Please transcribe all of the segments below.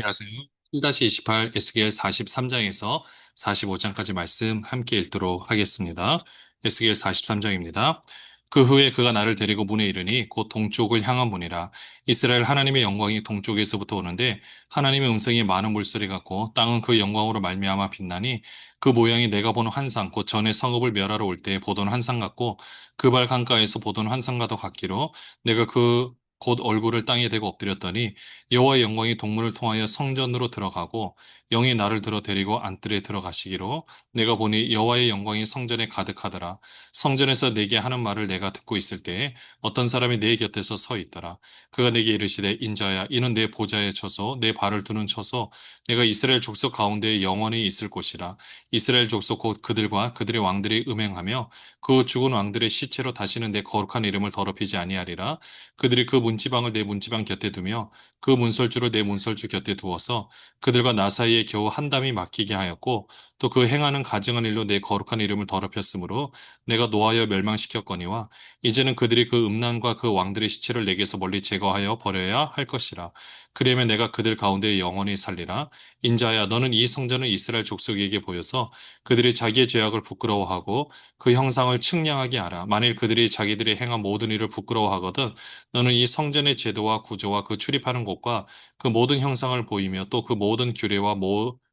안녕하세요. 1-28 에스겔 43장에서 45장까지 말씀 함께 읽도록 하겠습니다. 에스겔 43장입니다. 그 후에 그가 나를 데리고 문에 이르니 곧 동쪽을 향한 문이라. 이스라엘 하나님의 영광이 동쪽에서부터 오는데 하나님의 음성이 많은 물소리 같고 땅은 그 영광으로 말미암아 빛나니 그 모양이 내가 본 환상 곧 전에 성읍을 멸하러 올 때 보던 환상 같고 그 발 강가에서 보던 환상과도 같기로 내가 그 곧 얼굴을 땅에 대고 엎드렸더니 여호와의 영광이 동문을 통하여 성전으로 들어가고 영이 나를 들어 데리고 안뜰에 들어가시기로 내가 보니 여호와의 영광이 성전에 가득하더라. 성전에서 내게 하는 말을 내가 듣고 있을 때에 어떤 사람이 내 곁에서 서 있더라. 그가 내게 이르시되 인자야 이는 내 보좌에 쳐서 내 발을 두는 쳐서 내가 이스라엘 족속 가운데 영원히 있을 곳이라. 이스라엘 족속 곧 그들과 그들의 왕들이 음행하며 그 죽은 왕들의 시체로 다시는 내 거룩한 이름을 더럽히지 아니하리라. 그들이 그 문지방을 내 문지방 곁에 두며 그 문설주를 내 문설주 곁에 두어서 그들과 나 사이에 겨우 한 담이 막히게 하였고 또 그 행하는 가증한 일로 내 거룩한 이름을 더럽혔으므로 내가 노하여 멸망시켰거니와 이제는 그들이 그 음란과 그 왕들의 시체를 내게서 멀리 제거하여 버려야 할 것이라. 그러면 내가 그들 가운데 영원히 살리라. 인자야 너는 이 성전을 이스라엘 족속에게 보여서 그들이 자기의 죄악을 부끄러워하고 그 형상을 측량하게 하라. 만일 그들이 자기들이 행한 모든 일을 부끄러워하거든 너는 이 성전의 제도와 구조와 그 출입하는 곳과 그 모든 형상을 보이며 또 그 모든 규례와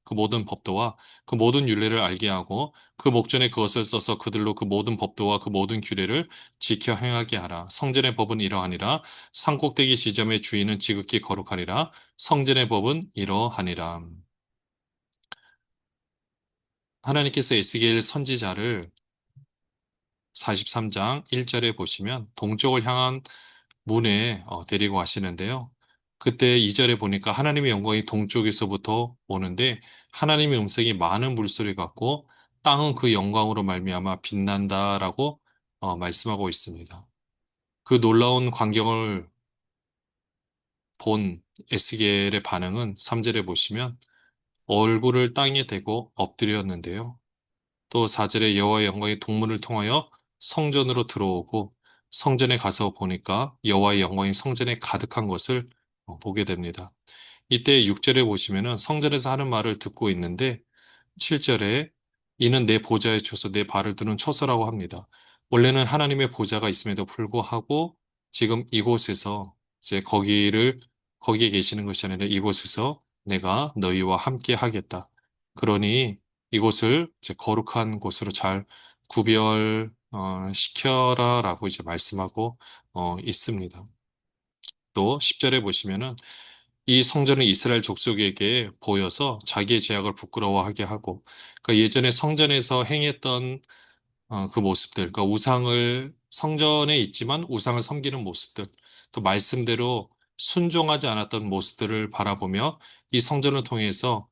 그 모든 법도와 그 모든 율례를 알게 하고 그 목전에 그것을 써서 그들로 그 모든 법도와 그 모든 규례를 지켜 행하게 하라. 성전의 법은 이러하니라. 산꼭대기 지점의 주인은 지극히 거룩하니라. 성전의 법은 이러하니라. 하나님께서 에스겔 선지자를 43장 1절에 보시면 동쪽을 향한 문에 데리고 가시는데요. 그때 2절에 보니까 하나님의 영광이 동쪽에서부터 오는데 하나님의 음성이 많은 물소리 같고 땅은 그 영광으로 말미암아 빛난다라고 말씀하고 있습니다. 그 놀라운 광경을 본 에스겔의 반응은 3절에 보시면 얼굴을 땅에 대고 엎드렸는데요. 또 4절에 여호와의 영광이 동문을 통하여 성전으로 들어오고 성전에 가서 보니까 여호와의 영광이 성전에 가득한 것을 보게 됩니다. 이때 6절에 보시면은 성전에서 하는 말을 듣고 있는데 7절에 이는 내 보좌에 쳐서 내 발을 두는 처소라고 합니다. 원래는 하나님의 보좌가 있음에도 불구하고 지금 이곳에서 이제 거기에 계시는 것이 아니라 이곳에서 내가 너희와 함께 하겠다. 그러니 이곳을 이제 거룩한 곳으로 잘 구별 시켜라라고 이제 말씀하고 있습니다. 또 10절에 보시면은 이 성전은 이스라엘 족속에게 보여서 자기의 죄악을 부끄러워하게 하고 그러니까 예전에 성전에서 행했던 그 모습들, 그러니까 우상을 성전에 있지만 우상을 섬기는 모습들, 또 말씀대로 순종하지 않았던 모습들을 바라보며 이 성전을 통해서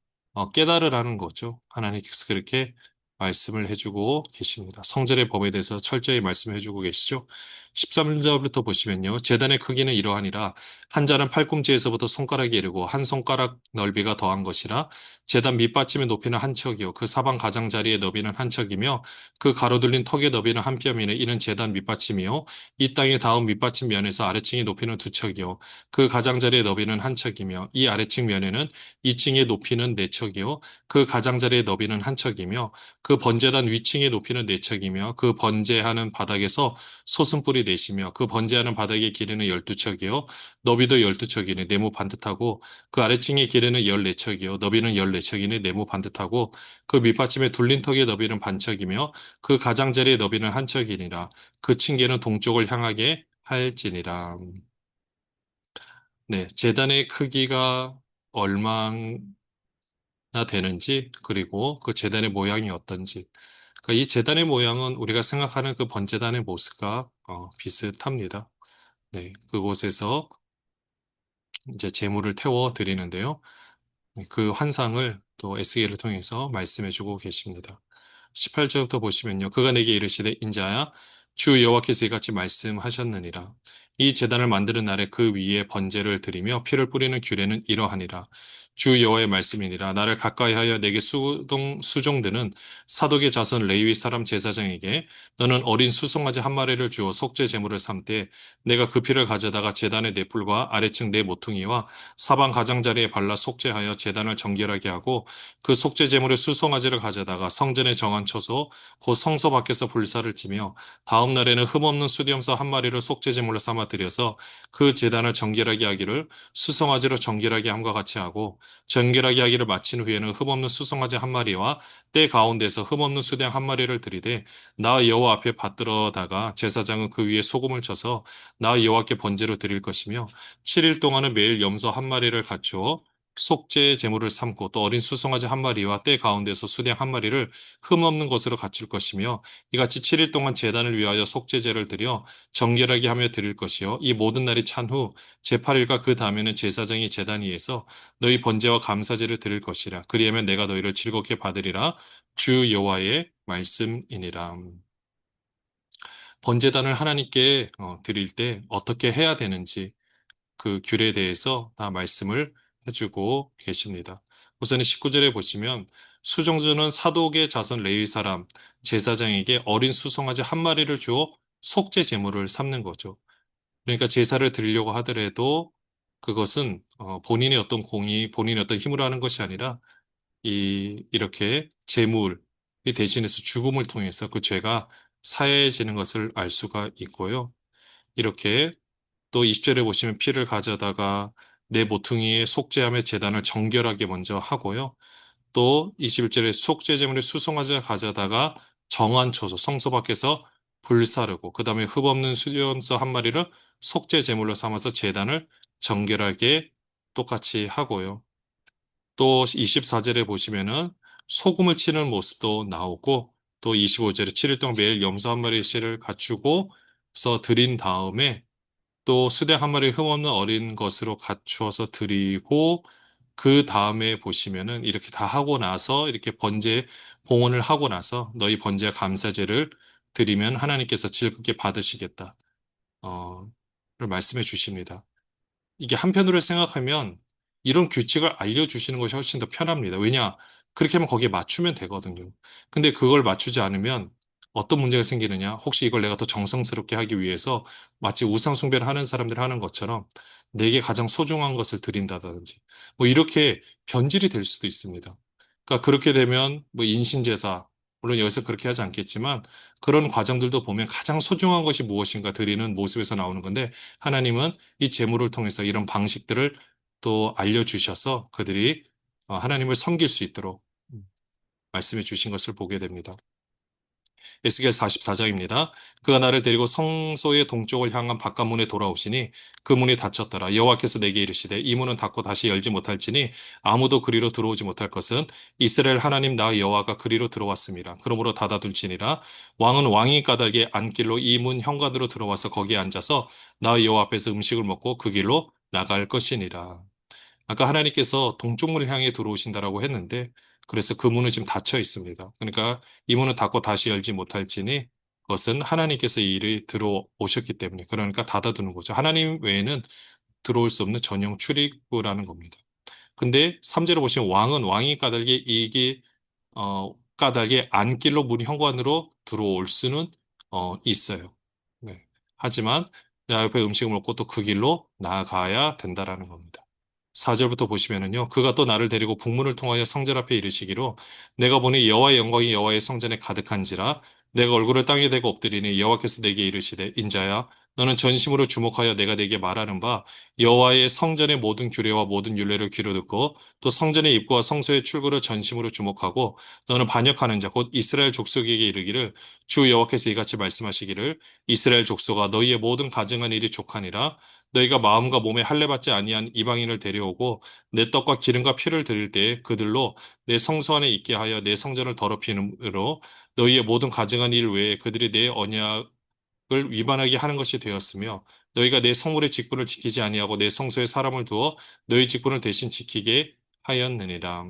깨달으라는 거죠. 하나님께서 그렇게 말씀을 해주고 계십니다. 성전의 법에 대해서 철저히 말씀해주고 계시죠. 13절부터 보시면요. 제단의 크기는 이러하니라. 한 자는 팔꿈치에서부터 손가락에 이르고 한 손가락 넓이가 더한 것이라. 제단 밑받침의 높이는 한 척이요. 그 사방 가장자리의 너비는 한 척이며 그 가로둘린 턱의 너비는 한 뼘이네. 이는 제단 밑받침이요. 이 땅에 닿은 밑받침 면에서 아래층의 높이는 두 척이요. 그 가장자리의 너비는 한 척이며 이 아래층 면에는 이 층의 높이는 네 척이요. 그 가장자리의 너비는 한 척이며 그 번제단 위층의 높이는 네 척이며 그 번제하는 바닥에서 소순뿔이 넷이며 그 번제하는 바닥의 길이는 12척이요. 너비도 12척이네. 네모 반듯하고 그 아래층의 길이는 14척이요. 너비는 14척이네. 네모 반듯하고 그 밑받침의 둘린 턱의 너비는 반척이며 그 가장자리의 너비는 한 척이니라. 그 층계는 동쪽을 향하게 할지니라. 네, 제단의 크기가 얼마나 되는지, 그리고 그 제단의 모양이 어떤지. 그러니까 이 제단의 모양은 우리가 생각하는 그 번제단의 모습과 비슷합니다. 네, 그곳에서 이제 제물을 태워 드리는데요. 그 환상을 또 에스겔을 통해서 말씀해 주고 계십니다. 18절부터 보시면요. 그가 내게 이르시되 인자야 주 여호와께서 이같이 말씀하셨느니라. 이 제단을 만드는 날에 그 위에 번제를 드리며 피를 뿌리는 규례는 이러하니라. 주 여호와의 말씀이니라. 나를 가까이하여 내게 수종드는 사독의 자손 레위 사람 제사장에게 너는 어린 수송아지 한 마리를 주어 속죄 제물을 삼되 내가 그 피를 가져다가 제단의 네 뿔과 아래층 네 모퉁이와 사방 가장자리에 발라 속죄하여 제단을 정결하게 하고 그 속죄 제물의 수송아지를 가져다가 성전의 정한 처소 곧 성소 밖에서 불사를 지며 다음 날에는 흠없는 수염소 한 마리를 속죄 제물로 삼아 드려서 그 제단을 정결하게 하기를 수송아지로 정결하게 함과 같이 하고 정결하게 하기를 마친 후에는 흠없는 수송아지 한 마리와 때 가운데서 흠없는 수양 한 마리를 들이되 나 여호와 앞에 받들어다가 제사장은 그 위에 소금을 쳐서 나 여호와께 번제로 드릴 것이며 7일 동안은 매일 염소 한 마리를 갖추어 속죄 제물을 삼고 또 어린 수송아지 한 마리와 때 가운데서 수양 한 마리를 흠없는 것으로 갖출 것이며 이같이 7일 동안 제단을 위하여 속죄제를 드려 정결하게 하며 드릴 것이요 이 모든 날이 찬 후 제8일과 그 다음에는 제사장이 제단 위에서 너희 번제와 감사제를 드릴 것이라 그리하면 내가 너희를 즐겁게 받으리라 주 여호와의 말씀이니라. 번제단을 하나님께 드릴 때 어떻게 해야 되는지 그 규례에 대해서 다 말씀을 해주고 계십니다. 우선 19절에 보시면 수종주는 사독의 자손 레위 사람 제사장에게 어린 수송아지 한 마리를 주어 속죄 제물을 삼는 거죠. 그러니까 제사를 드리려고 하더라도 그것은 본인의 어떤 공의, 본인의 어떤 힘으로 하는 것이 아니라 이렇게 제물이 대신해서 죽음을 통해서 그 죄가 사해지는 것을 알 수가 있고요. 이렇게 또 20절에 보시면 피를 가져다가 내 모퉁이에 속죄함의 제단을 정결하게 먼저 하고요. 또 21절에 속죄제물의 수송아지를 가져다가 정한 초소 성소 밖에서 불사르고 그 다음에 흠없는 수염소 한 마리를 속죄제물로 삼아서 제단을 정결하게 똑같이 하고요. 또 24절에 보시면은 소금을 치는 모습도 나오고 또 25절에 7일 동안 매일 염소 한 마리씩을 갖추고서 드린 다음에 또 수탉 한 마리 흠없는 어린 것으로 갖추어서 드리고 그 다음에 보시면은 이렇게 다 하고 나서 이렇게 번제 봉헌을 하고 나서 너희 번제와 감사제를 드리면 하나님께서 즐겁게 받으시겠다. 를 말씀해 주십니다. 이게 한편으로 생각하면 이런 규칙을 알려주시는 것이 훨씬 더 편합니다. 왜냐? 그렇게 하면 거기에 맞추면 되거든요. 근데 그걸 맞추지 않으면 어떤 문제가 생기느냐? 혹시 이걸 내가 더 정성스럽게 하기 위해서 마치 우상숭배를 하는 사람들 하는 것처럼 내게 가장 소중한 것을 드린다든지 뭐 이렇게 변질이 될 수도 있습니다. 그러니까 그렇게 되면 뭐 인신제사, 물론 여기서 그렇게 하지 않겠지만 그런 과정들도 보면 가장 소중한 것이 무엇인가 드리는 모습에서 나오는 건데 하나님은 이 제물을 통해서 이런 방식들을 또 알려주셔서 그들이 하나님을 섬길 수 있도록 말씀해 주신 것을 보게 됩니다. 에스겔 44장입니다. 그가 나를 데리고 성소의 동쪽을 향한 바깥문에 돌아오시니 그 문이 닫혔더라. 여호와께서 내게 이르시되 이 문은 닫고 다시 열지 못할지니 아무도 그리로 들어오지 못할 것은 이스라엘 하나님 나 여호와가 그리로 들어왔습니다. 그러므로 닫아둘지니라. 왕은 왕이 까닭에 안길로 이 문 현관으로 들어와서 거기에 앉아서 나 여호와 앞에서 음식을 먹고 그 길로 나갈 것이니라. 아까 하나님께서 동쪽 문을 향해 들어오신다라고 했는데 그래서 그 문은 지금 닫혀 있습니다. 그러니까 이 문을 닫고 다시 열지 못할지니 그것은 하나님께서 이 일이 들어오셨기 때문에 그러니까 닫아두는 거죠. 하나님 외에는 들어올 수 없는 전용 출입구라는 겁니다. 근데 3절을 보시면 왕은 왕이 까닭에 까닭에 안길로 문 현관으로 들어올 수는 있어요. 네. 하지만 내 옆에 음식을 먹고 또 그 길로 나아가야 된다라는 겁니다. 4절부터 보시면은요. 그가 또 나를 데리고 북문을 통하여 성전 앞에 이르시기로 내가 보니 여호와의 영광이 여호와의 성전에 가득한지라 내가 얼굴을 땅에 대고 엎드리니 여호와께서 내게 이르시되 인자야 너는 전심으로 주목하여 내가 네게 말하는 바 여호와의 성전의 모든 규례와 모든 율례를 귀로 듣고 또 성전의 입구와 성소의 출구를 전심으로 주목하고 너는 반역하는 자 곧 이스라엘 족속에게 이르기를 주 여호와께서 이같이 말씀하시기를 이스라엘 족속아 너희의 모든 가증한 일이 족하니라 너희가 마음과 몸에 할례 받지 아니한 이방인을 데려오고 내 떡과 기름과 피를 드릴 때에 그들로 내 성소 안에 있게 하여 내 성전을 더럽힘으로 너희의 모든 가증한 일 외에 그들이 내 언약을 위반하게 하는 것이 되었으며 너희가 내 성물의 직분을 지키지 아니하고 내 성소에 사람을 두어 너희 직분을 대신 지키게 하였느니라.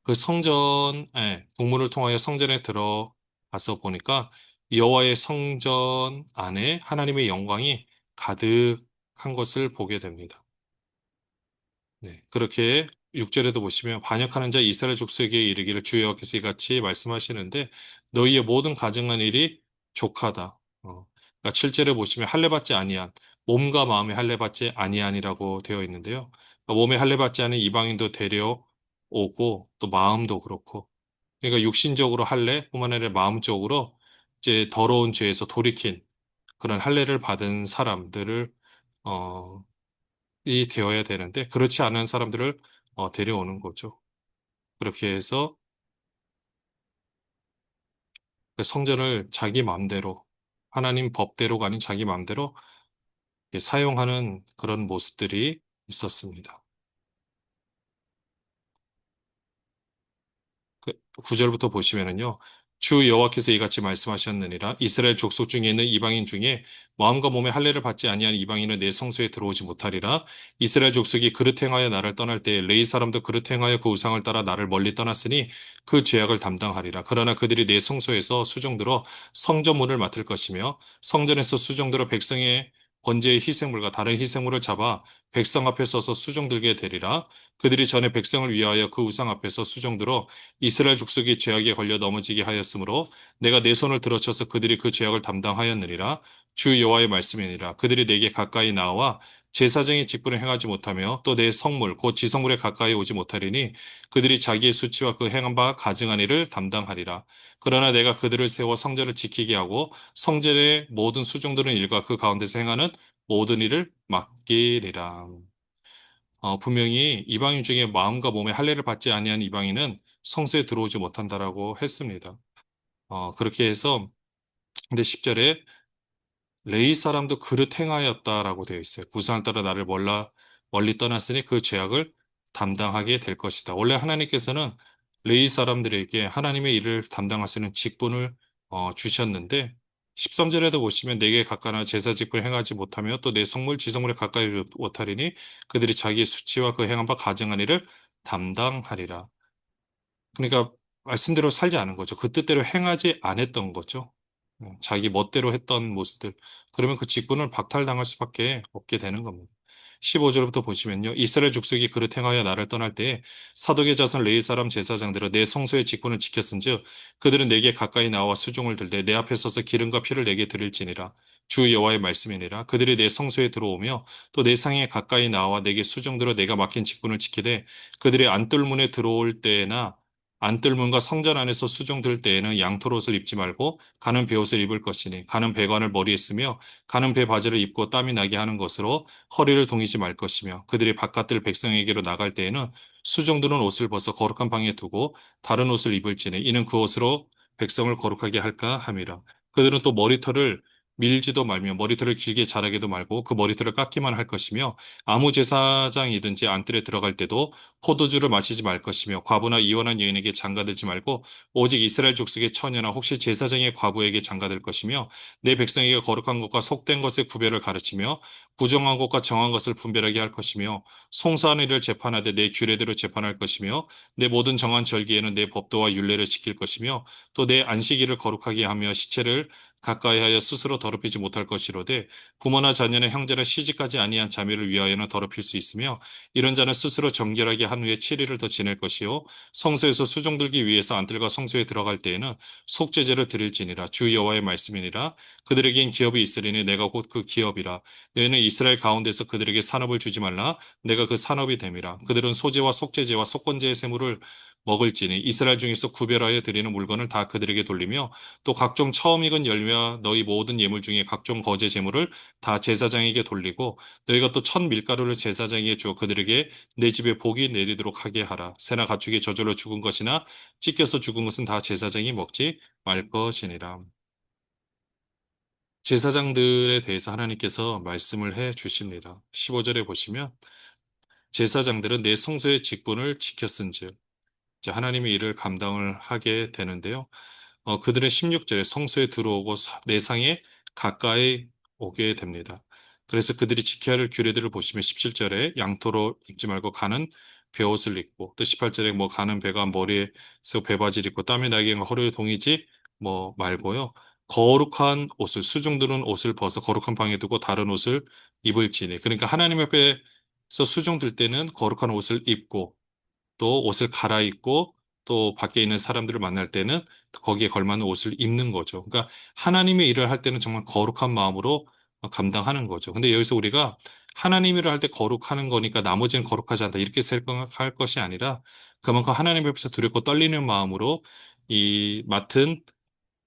그 성전에 동문을 통하여 성전에 들어가서 보니까 여호와의 성전 안에 하나님의 영광이 가득한 것을 보게 됩니다. 네, 그렇게 6절에도 보시면 반역하는 자 이스라엘 족속에게 이르기를 주 여호와께서 이같이 말씀하시는데 너희의 모든 가증한 일이 족하다. 그러니까 7절에 보시면 할례 받지 아니한 몸과 마음에 할례 받지 아니한이라고 되어 있는데요. 그러니까 몸에 할례 받지 않은 이방인도 데려오고 또 마음도 그렇고 그러니까 육신적으로 할례뿐만 아니라 마음적으로 이제 더러운 죄에서 돌이킨 그런 할례를 받은 사람들을 어, 이 되어야 되는데 그렇지 않은 사람들을 데려오는 거죠. 그렇게 해서 그 성전을 자기 마음대로 하나님 법대로가 아닌 자기 마음대로 사용하는 그런 모습들이 있었습니다. 그 9절부터 보시면은요. 주 여호와께서 이같이 말씀하셨느니라 이스라엘 족속 중에 있는 이방인 중에 마음과 몸의 할례를 받지 아니한 이방인은 내 성소에 들어오지 못하리라 이스라엘 족속이 그릇 행하여 나를 떠날 때에 레위 사람도 그릇 행하여 그 우상을 따라 나를 멀리 떠났으니 그 죄악을 담당하리라 그러나 그들이 내 성소에서 수종들어 성전문을 맡을 것이며 성전에서 수종들어 백성의 번제의 희생물과 다른 희생물을 잡아 백성 앞에 서서 수종들게 되리라 그들이 전에 백성을 위하여 그 우상 앞에서 수종들어 이스라엘 족속이 죄악에 걸려 넘어지게 하였으므로 내가 내 손을 들어쳐서 그들이 그 죄악을 담당하였느니라 주 여호와의 말씀이니라 그들이 내게 가까이 나와 제사장의 직분을 행하지 못하며 또 내 성물 곧 지성물에 가까이 오지 못하리니 그들이 자기의 수치와 그 행한 바 가증한 일을 담당하리라 그러나 내가 그들을 세워 성전을 지키게 하고 성전의 모든 수종들은 일과 그 가운데서 행하는 모든 일을 맡기리라. 분명히 이방인 중에 마음과 몸의 할례를 받지 아니한 이방인은 성소에 들어오지 못한다라고 했습니다. 그렇게 해서 근데 10절에 레위 사람도 그릇 행하였다라고 되어 있어요. 부상을 따라 나를 멀리 떠났으니 그 죄악을 담당하게 될 것이다. 원래 하나님께서는 레위 사람들에게 하나님의 일을 담당할 수 있는 직분을 주셨는데 13절에도 보시면 내게 가까나 제사 직분을 행하지 못하며 또 내 성물 지성물에 가까이 못하리니 그들이 자기의 수치와 그 행한 바 가증한 일을 담당하리라. 그러니까 말씀대로 살지 않은 거죠. 그 뜻대로 행하지 않았던 거죠. 자기 멋대로 했던 모습들. 그러면 그 직분을 박탈당할 수밖에 없게 되는 겁니다. 15절부터 보시면요. 이스라엘 족속이 그릇 행하여 나를 떠날 때에 사독의 자손 레위 사람 제사장들은 내 성소의 직분을 지켰은즉 그들은 내게 가까이 나와 수종을 들되 내 앞에 서서 기름과 피를 내게 드릴지니라. 주 여호와의 말씀이니라. 그들이 내 성소에 들어오며 또 내 상에 가까이 나와 내게 수종들어 내가 맡긴 직분을 지키되 그들의 안뜰문에 들어올 때나 안뜰문과 성전 안에서 수종들 때에는 양털옷을 입지 말고 가는 베옷을 입을 것이니 가는 배관을 머리에 쓰며 가는 배 바지를 입고 땀이 나게 하는 것으로 허리를 동이지 말 것이며 그들이 바깥들 백성에게로 나갈 때에는 수종들은 옷을 벗어 거룩한 방에 두고 다른 옷을 입을지니 이는 그 옷으로 백성을 거룩하게 할까 함이라. 그들은 또 머리털을 밀지도 말며 머리털을 길게 자라게도 말고 그 머리털을 깎기만 할 것이며 아무 제사장이든지 안뜰에 들어갈 때도 포도주를 마시지 말 것이며 과부나 이혼한 여인에게 장가들지 말고 오직 이스라엘 족속의 처녀나 혹시 제사장의 과부에게 장가들 것이며 내 백성에게 거룩한 것과 속된 것의 구별을 가르치며 부정한 것과 정한 것을 분별하게 할 것이며 송사하는 일을 재판하되 내 규례대로 재판할 것이며 내 모든 정한 절기에는 내 법도와 율례를 지킬 것이며 또 내 안식일을 거룩하게 하며 시체를 가까이하여 스스로 더럽히지 못할 것이로되 부모나 자녀나 형제나 시집가지 아니한 자매를 위하여는 더럽힐 수 있으며 이런 자는 스스로 정결하게 한 후에 7일을 더 지낼 것이요 성소에서 수종들기 위해서 안뜰과 성소에 들어갈 때에는 속죄제를 드릴지니라 주 여호와의 말씀이니라 그들에겐 기업이 있으리니 내가 곧 그 기업이라 너희는 이스라엘 가운데서 그들에게 산업을 주지 말라 내가 그 산업이 됨이라 그들은 소제와 속죄제와 속건제의 세물을 먹을지니 이스라엘 중에서 구별하여 드리는 물건을 다 그들에게 돌리며 또 각종 처음 익은 열매와 너희 모든 예물 중에 각종 거제 제물을 다 제사장에게 돌리고 너희가 또 첫 밀가루를 제사장에게 주어 그들에게 내 집에 복이 내리도록 하게 하라. 새나 가축이 저절로 죽은 것이나 찢겨서 죽은 것은 다 제사장이 먹지 말 것이니라. 제사장들에 대해서 하나님께서 말씀을 해 주십니다. 15절에 보시면 제사장들은 내 성소의 직분을 지켰은즉 이제 하나님의 일을 감당을 하게 되는데요. 그들은 16절에 성소에 들어오고 내상에 가까이 오게 됩니다. 그래서 그들이 지켜야 할 규례들을 보시면 17절에 양토로 입지 말고 가는 베옷을 입고 또 18절에 뭐 가는 배가 머리에서 배바지를 입고 땀이 나게 허리에 동이지 뭐 말고요. 거룩한 옷을, 수종들은 옷을 벗어 거룩한 방에 두고 다른 옷을 입을지니. 그러니까 하나님 앞에서 수종들 때는 거룩한 옷을 입고 또 옷을 갈아입고 또 밖에 있는 사람들을 만날 때는 거기에 걸맞는 옷을 입는 거죠. 그러니까 하나님의 일을 할 때는 정말 거룩한 마음으로 감당하는 거죠. 근데 여기서 우리가 하나님 일을 할 때 거룩하는 거니까 나머지는 거룩하지 않다 이렇게 생각할 것이 아니라 그만큼 하나님 앞에서 두렵고 떨리는 마음으로 이 맡은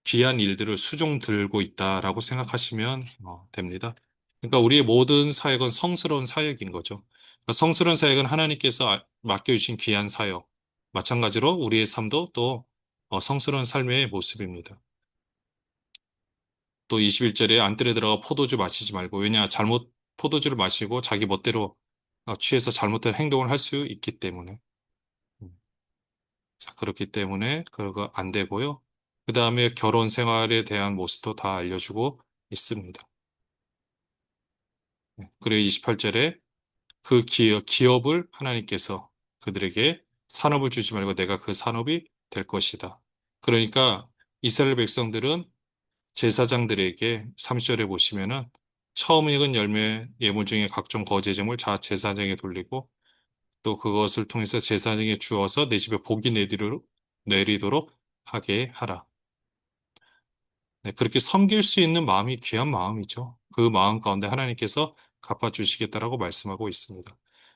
귀한 일들을 수종 들고 있다라고 생각하시면 됩니다. 그러니까 우리의 모든 사역은 성스러운 사역인 거죠. 그러니까 성스러운 사역은 하나님께서 맡겨주신 귀한 사역. 마찬가지로 우리의 삶도 또 성스러운 삶의 모습입니다. 또 21절에 안뜰에 들어가 포도주 마시지 말고 왜냐 잘못 포도주를 마시고 자기 멋대로 취해서 잘못된 행동을 할 수 있기 때문에 음, 자, 그렇기 때문에 그거 안 되고요. 그 다음에 결혼 생활에 대한 모습도 다 알려주고 있습니다. 그리고 28절에 그 기업을 하나님께서 그들에게 산업을 주지 말고 내가 그 산업이 될 것이다. 그러니까 이스라엘 백성들은 제사장들에게 30절에 보시면은 처음 익은 열매 예물 중에 각종 거제 제물 자 제사장에 돌리고 또 그것을 통해서 제사장에 주어서 내 집에 복이 내리도록 하게 하라. 네, 그렇게 섬길 수 있는 마음이 귀한 마음이죠. 그 마음 가운데 하나님께서 갚아주시겠다라고 말씀하고 있습니다.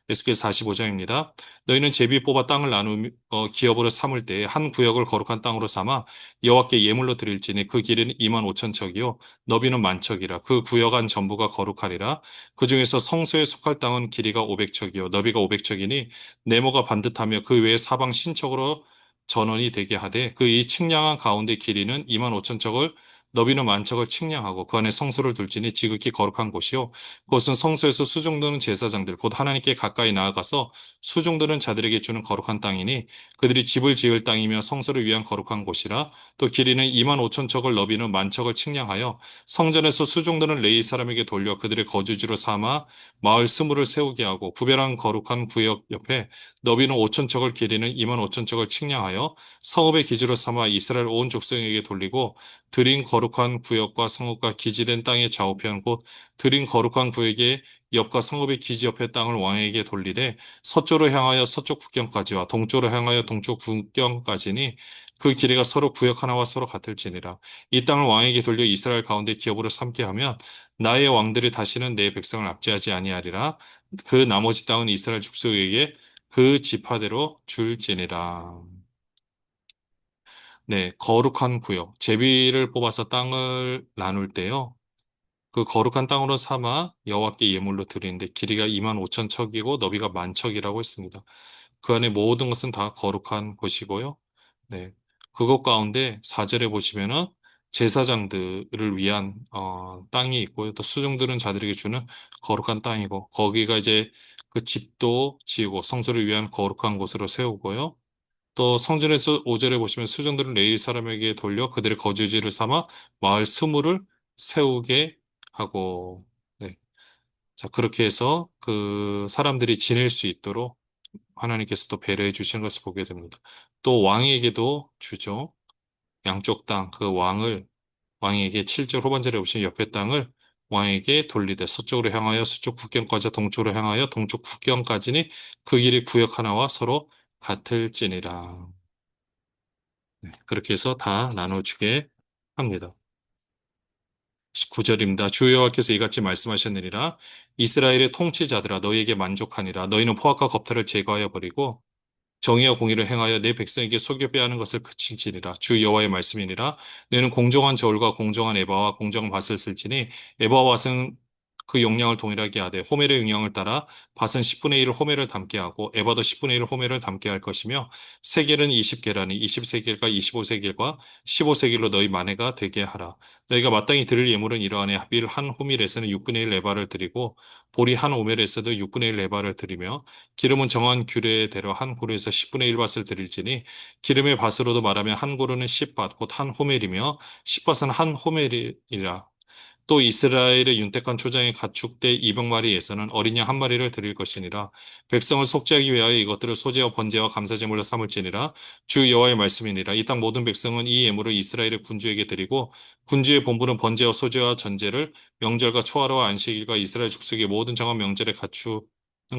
에스겔 45장입니다. 너희는 제비 뽑아 땅을 기업으로 삼을 때 한 구역을 거룩한 땅으로 삼아 여호와께 예물로 드릴지니 그 길이는 2만 5천 척이요 너비는 만 척이라 그 구역 안 전부가 거룩하리라 그 중에서 성소에 속할 땅은 길이가 500척이요 너비가 500척이니 네모가 반듯하며 그 외에 사방 신척으로 전원이 되게 하되 그 이 측량한 가운데 길이는 2만 5천 척을 너비는 만척을 측량하고 그 안에 성소를 둘지니 지극히 거룩한 곳이요 그것은 성소에서 수종드는 제사장들 곧 하나님께 가까이 나아가서 수종드는 자들에게 주는 거룩한 땅이니 그들이 집을 지을 땅이며 성소를 위한 거룩한 곳이라 또 길이는 2만 5천 척을 너비는 만 척을 측량하여 성전에서 수종드는 레위 사람에게 돌려 그들의 거주지로 삼아 마을 스물을 세우게 하고 구별한 거룩한 구역 옆에 너비는 5천 척을 길이는 2만 5천 척을 측량하여 성읍의 기지로 삼아 이스라엘 온 족속에게 돌리고 드린 거룩한 구역과 성읍과 기지된 땅의 좌우편 곧 드린 거룩한 구역의 옆과 성읍의 기지 옆의 땅을 왕에게 돌리되 서쪽으로 향하여 서쪽 국경까지와 동쪽으로 향하여 동쪽 국경까지니 그 길이가 서로 구역 하나와 서로 같을지니라. 이 땅을 왕에게 돌려 이스라엘 가운데 기업으로 삼게 하면 나의 왕들이 다시는 내 백성을 압제하지 아니하리라. 그 나머지 땅은 이스라엘 족속에게 그 지파대로 줄지니라. 네, 거룩한 구역. 제비를 뽑아서 땅을 나눌 때요. 그 거룩한 땅으로 삼아 여호와께 예물로 드리는데 길이가 2만 5천 척이고 너비가 만 척이라고 했습니다. 그 안에 모든 것은 다 거룩한 곳이고요. 네. 그것 가운데 4절에 보시면은 제사장들을 위한 땅이 있고요. 또 수종들은 자들에게 주는 거룩한 땅이고 거기가 이제 그 집도 지으고 성소를 위한 거룩한 곳으로 세우고요. 또 성전에서 5절에 보시면 수종들은 레위 사람에게 돌려 그들의 거주지를 삼아 마을 스물을 세우게 하고, 네. 자, 그렇게 해서 그 사람들이 지낼 수 있도록 하나님께서 또 배려해 주시는 것을 보게 됩니다. 또 왕에게도 주죠. 양쪽 땅, 그 왕에게 7절 후반절에 보시면 옆에 땅을 왕에게 돌리되 서쪽으로 향하여 서쪽 국경까지 동쪽으로 향하여 동쪽 국경까지니 그 길이 구역 하나와 서로 같을지니라. 네, 그렇게 해서 다 나눠주게 합니다. 19절입니다. 주 여호와께서 이같이 말씀하셨느니라. 이스라엘의 통치자들아 너희에게 만족하니라. 너희는 포악과 겁탈을 제거하여 버리고 정의와 공의를 행하여 내 백성에게 속여 빼앗는 것을 그칠지니라. 주 여호와의 말씀이니라. 너희는 공정한 저울과 공정한 에바와 공정한 밭을 쓸지니 에바와 밭은 그 용량을 동일하게 하되 호멜의 용량을 따라 밭은 10분의 1을 호멜을 담게 하고 에바도 10분의 1을 호멜을 담게 할 것이며 세겔은 20계라니 20세겔과 25세겔과 15세겔로 너희 만회가 되게 하라. 너희가 마땅히 드릴 예물은 이러하니 합일 한 호밀에서는 6분의 1 에바를 드리고 보리 한 오멜에서도 6분의 1 에바를 드리며 기름은 정한 규례대로 한 고루에서 10분의 1 밭을 드릴지니 기름의 밭으로도 말하면 한 고루는 10밭 곧 한 호멜이며 10밭은 한 호멜이라 또 이스라엘의 윤택한 초장에 가축대 200마리에서는 어린 양 한 마리를 드릴 것이니라. 백성을 속죄하기 위하여 이것들을 소재와 번제와 감사제물로 삼을지니라. 주 여호와의 말씀이니라. 이 땅 모든 백성은 이 예물을 이스라엘의 군주에게 드리고 군주의 본분은 번제와 소제와 전제를 명절과 초하루와 안식일과 이스라엘 족속의 모든 정한 명절에 갖추는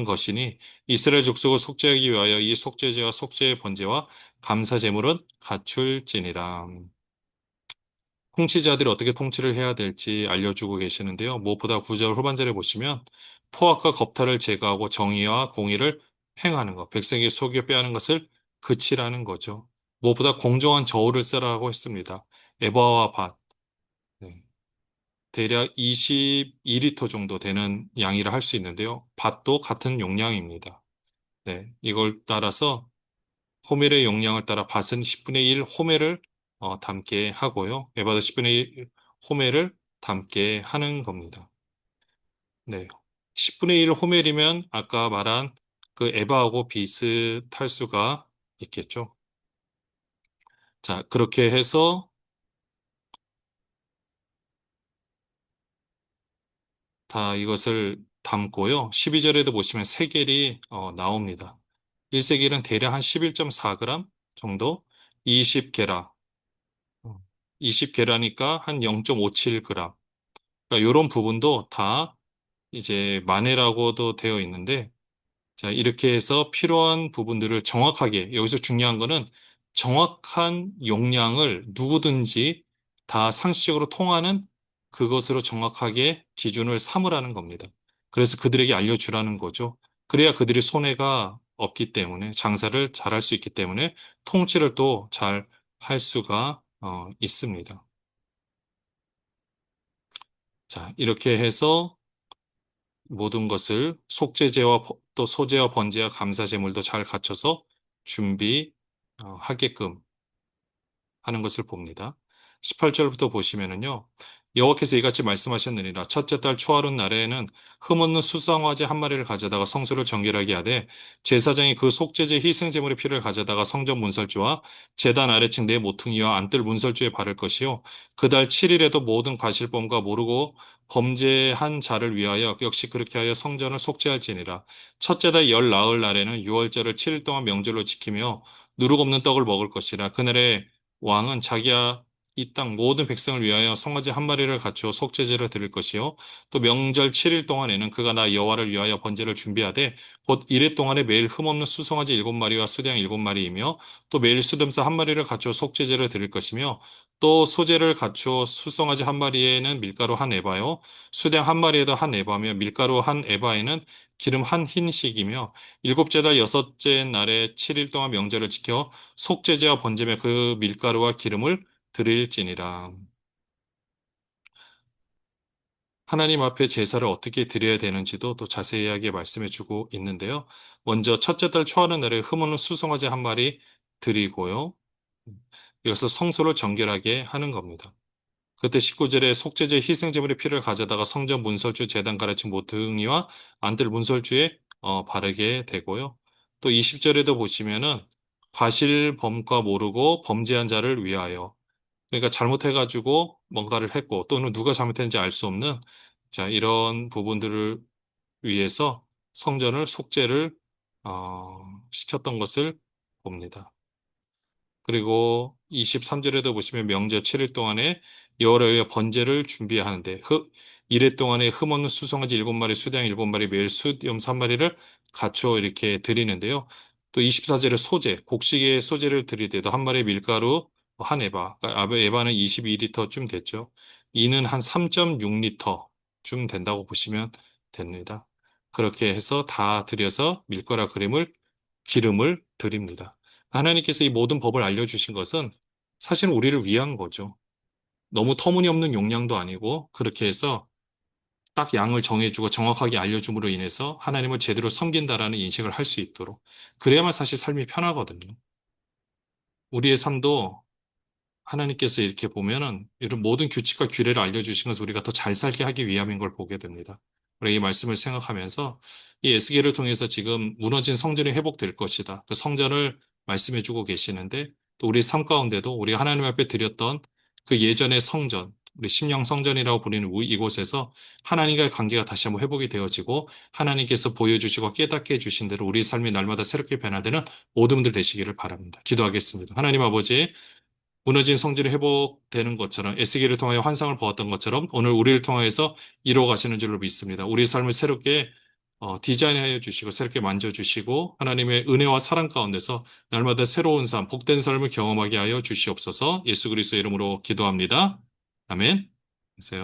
것이니 이스라엘 족속을 속죄하기 위하여 이 속죄제와 속죄의 번제와 감사제물은 갖출지니라. 통치자들이 어떻게 통치를 해야 될지 알려주고 계시는데요. 무엇보다 9절 후반절에 보시면 포악과 겁탈을 제거하고 정의와 공의를 행하는 것, 백성에게 속여 빼앗는 것을 그치라는 거죠. 무엇보다 공정한 저울을 쓰라고 했습니다. 에바와 밭, 네. 대략 22리터 정도 되는 양이라 할 수 있는데요. 밭도 같은 용량입니다. 네, 이걸 따라서 호멜의 용량을 따라 밭은 10분의 1 호멜을 담게 하고요. 에바도 10분의 1 호멜을 담게 하는 겁니다. 네. 10분의 1 호멜이면 아까 말한 그 에바하고 비슷할 수가 있겠죠. 자, 그렇게 해서 다 이것을 담고요. 12절에도 보시면 세겔이 나옵니다. 1세겔은 대략 한 11.4g 정도, 20게라, 20게라니까 한 0.57g. 그러니까 이런 부분도 다 이제 만회라고도 되어 있는데, 자, 이렇게 해서 필요한 부분들을 정확하게, 여기서 중요한 거는 정확한 용량을 누구든지 다 상식적으로 통하는 그것으로 정확하게 기준을 삼으라는 겁니다. 그래서 그들에게 알려주라는 거죠. 그래야 그들이 손해가 없기 때문에 장사를 잘 할 수 있기 때문에 통치를 또 잘 할 수가 있습니다. 자, 이렇게 해서 모든 것을 속죄제와 또 소제와 번제와 감사제물도 잘 갖춰서 준비하게끔 하는 것을 봅니다. 18절부터 보시면은요. 여호와께서 이같이 말씀하셨느니라. 첫째 달 초하룻 날에는 흠없는 수송아지 한 마리를 가져다가 성소를 정결하게 하되 제사장이 그 속죄제 희생제물의 피를 가져다가 성전 문설주와 제단 아래층 네 모퉁이와 안뜰 문설주에 바를 것이요 그 달 7일에도 모든 과실범과 모르고 범죄한 자를 위하여 역시 그렇게 하여 성전을 속죄할지니라. 첫째 달 열 나흘 날에는 유월절을 7일 동안 명절로 지키며 누룩 없는 떡을 먹을 것이라. 그날에 왕은 자기야 이 땅 모든 백성을 위하여 송아지 한 마리를 갖추어 속죄제를 드릴 것이요 또 명절 7일 동안에는 그가 나 여호와를 위하여 번제를 준비하되 곧 이래 동안에 매일 흠없는 수송아지 7마리와 수양 7마리이며 또 매일 수듬사 한 마리를 갖추어 속죄제를 드릴 것이며 또 소제를 갖추어 수송아지 한 마리에는 밀가루 한 에바요 수양 한 마리에도 한 에바며 밀가루 한 에바에는 기름 한 흰식이며 일곱째 달 여섯째 날에 7일 동안 명절을 지켜 속죄제와 번제며 그 밀가루와 기름을 드릴지니라. 하나님 앞에 제사를 어떻게 드려야 되는지도 또 자세하게 말씀해 주고 있는데요. 먼저 첫째 달 초하는 날에 흠없는 수송아지 한 마리 드리고요. 이것을 성소를 정결하게 하는 겁니다. 그때 19절에 속죄제 희생제물의 피를 가져다가 성전 문설주 제단 가르친 모퉁이와 안뜰 문설주에 바르게 되고요. 또 20절에도 보시면은 과실범과 모르고 범죄한 자를 위하여 그러니까 잘못해가지고 뭔가를 했고 또는 누가 잘못했는지 알 수 없는 자 이런 부분들을 위해서 성전을 속죄를 시켰던 것을 봅니다. 그리고 23절에도 보시면 명절 7일 동안에 여호와를 위해 번제를 준비하는데 이래 동안에 흠없는 수송아지 7마리 수양 7마리 매일 수염 3마리를 갖추어 이렇게 드리는데요. 또 24절에 소제 곡식의 소제를 드릴 때도 한 마리 밀가루 한 에바 그러니까 에바는 22리터쯤 됐죠. 이는 한 3.6리터쯤 된다고 보시면 됩니다. 그렇게 해서 다 드려서 밀가루 기름을 드립니다. 하나님께서 이 모든 법을 알려주신 것은 사실 우리를 위한 거죠. 너무 터무니없는 용량도 아니고 그렇게 해서 딱 양을 정해주고 정확하게 알려줌으로 인해서 하나님을 제대로 섬긴다라는 인식을 할 수 있도록 그래야만 사실 삶이 편하거든요. 우리의 삶도 하나님께서 이렇게 보면은 이런 모든 규칙과 규례를 알려주신 것은 우리가 더 잘 살게 하기 위함인 걸 보게 됩니다. 우리 이 말씀을 생각하면서 이 에스겔을 통해서 지금 무너진 성전이 회복될 것이다. 그 성전을 말씀해주고 계시는데 또 우리 삶 가운데도 우리 하나님 앞에 드렸던 그 예전의 성전, 우리 심령 성전이라고 부르는 이곳에서 하나님과의 관계가 다시 한번 회복이 되어지고 하나님께서 보여주시고 깨닫게 해주신 대로 우리 삶이 날마다 새롭게 변화되는 모든 분들 되시기를 바랍니다. 기도하겠습니다. 하나님 아버지, 무너진 성전이 회복되는 것처럼 에스겔을 통하여 환상을 보았던 것처럼 오늘 우리를 통하여서 이루어 가시는 줄로 믿습니다. 우리 삶을 새롭게 디자인하여 주시고 새롭게 만져주시고 하나님의 은혜와 사랑 가운데서 날마다 새로운 삶, 복된 삶을 경험하게 하여 주시옵소서. 예수 그리스도의 이름으로 기도합니다. 아멘.